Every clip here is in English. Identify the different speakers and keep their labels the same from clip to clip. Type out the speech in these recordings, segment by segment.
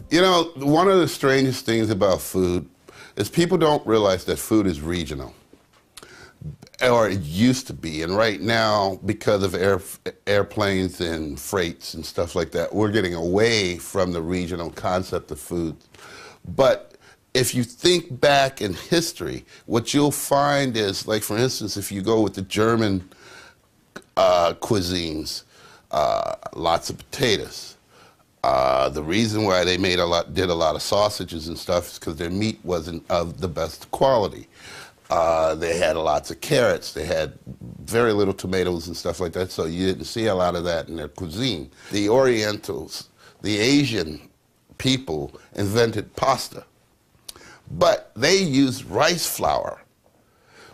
Speaker 1: You know, one of the strangest things about food is people don't realize that food is regional, or it used to be. And right now, because of airplanes and freights and stuff like that, we're getting away from the regional concept of food. But if you think back in history, what you'll find is, like, for instance, if you go with the German cuisines, lots of potatoes. The reason why they did a lot of sausages and stuff is because their meat wasn't of the best quality. They had lots of carrots. They had very little tomatoes and stuff like that, so you didn't see a lot of that in their cuisine. The Orientals, the Asian people invented pasta, but they used rice flour,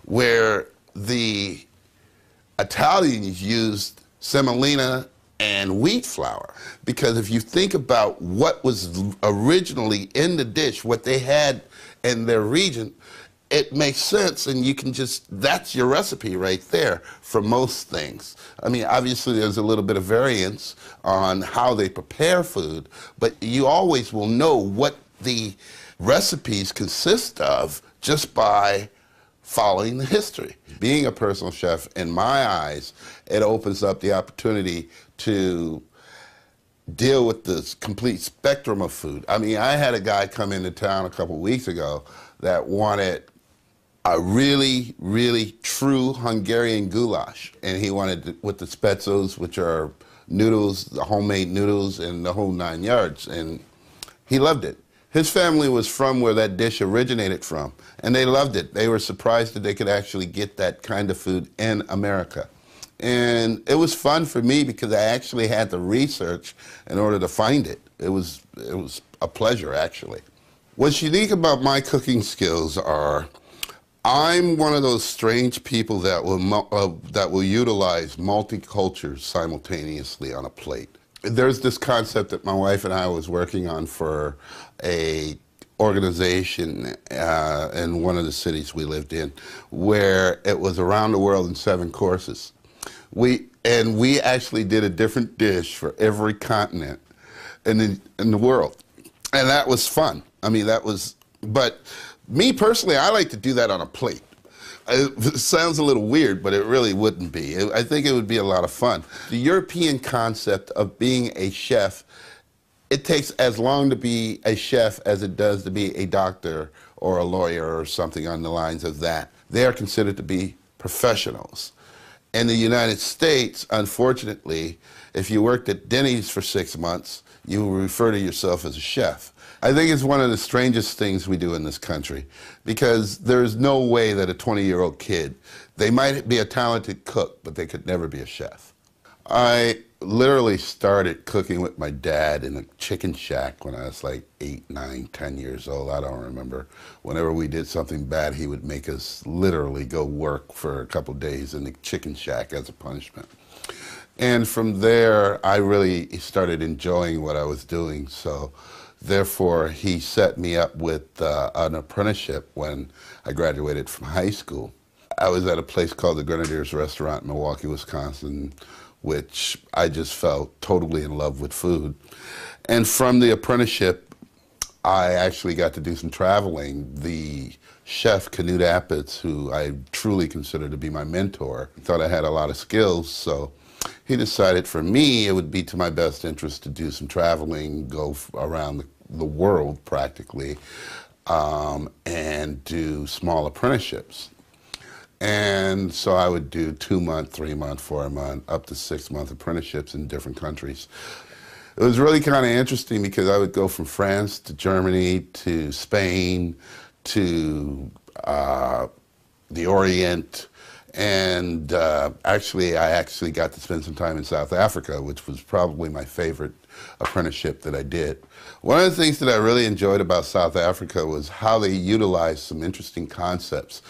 Speaker 1: where the Italians used semolina and wheat flour. Because if you think about what was originally in the dish, what they had in their region, it makes sense, and you can just, that's your recipe right there for most things. I mean, obviously there's a little bit of variance on how they prepare food, but you always will know what the recipes consist of just by following the history. Being a personal chef, in my eyes, it opens up the opportunity to deal with the complete spectrum of food. I mean, I had a guy come into town a couple weeks ago that wanted a really, really true Hungarian goulash. And he wanted it with the spetzos, which are noodles, the homemade noodles, and the whole 9 yards. And he loved it. His family was from where that dish originated from, and they loved it. They were surprised that they could actually get that kind of food in America. And it was fun for me because I actually had to research in order to find it. It was a pleasure, actually. What's unique about my cooking skills are, I'm one of those strange people that will utilize multi-cultures simultaneously on a plate. There's this concept that my wife and I was working on for a organization in one of the cities we lived in, where it was around the world in 7 courses. We actually did a different dish for every continent in the world, and that was fun. I mean, but me personally, I like to do that on a plate. It sounds a little weird, but it really wouldn't be. I think it would be a lot of fun. The European concept of being a chef, it takes as long to be a chef as it does to be a doctor or a lawyer or something on the lines of that. They are considered to be professionals. In the United States, unfortunately, if you worked at Denny's for 6 months, you will refer to yourself as a chef. I think it's one of the strangest things we do in this country, because there's no way that a 20-year-old kid, they might be a talented cook, but they could never be a chef. I literally started cooking with my dad in a chicken shack when I was like 8, 9, 10 years old. I don't remember. Whenever we did something bad, he would make us literally go work for a couple days in the chicken shack as a punishment. And from there, I really started enjoying what I was doing. So therefore, he set me up with an apprenticeship when I graduated from high school. I was at a place called the Grenadiers Restaurant in Milwaukee, Wisconsin, which I just felt totally in love with food. And from the apprenticeship, I actually got to do some traveling. The chef, Knut Appitz, who I truly consider to be my mentor, thought I had a lot of skills, so he decided for me it would be to my best interest to do some traveling, go around the world practically, and do small apprenticeships. And so I would do 2-month, 3-month, 4-month, up to 6-month apprenticeships in different countries. It was really kind of interesting because I would go from France to Germany to Spain to the Orient, and actually I got to spend some time in South Africa, which was probably my favorite apprenticeship that I did. One of the things that I really enjoyed about South Africa was how they utilized some interesting concepts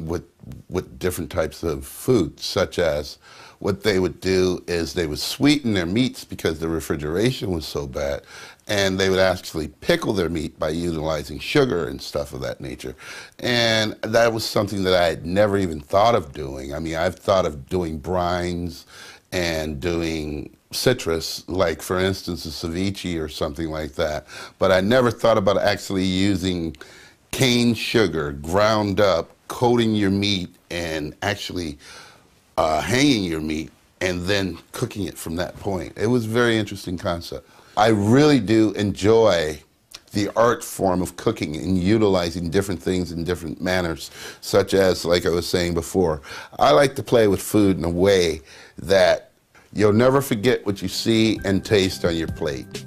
Speaker 1: with different types of food, such as what they would do is they would sweeten their meats because the refrigeration was so bad, and they would actually pickle their meat by utilizing sugar and stuff of that nature. And that was something that I had never even thought of doing. I mean, I've thought of doing brines and doing citrus, like for instance a ceviche or something like that. But I never thought about actually using cane sugar ground up, coating your meat and actually hanging your meat and then cooking it from that point. It was a very interesting concept. I really do enjoy the art form of cooking and utilizing different things in different manners, such as, like I was saying before, I like to play with food in a way that you'll never forget what you see and taste on your plate.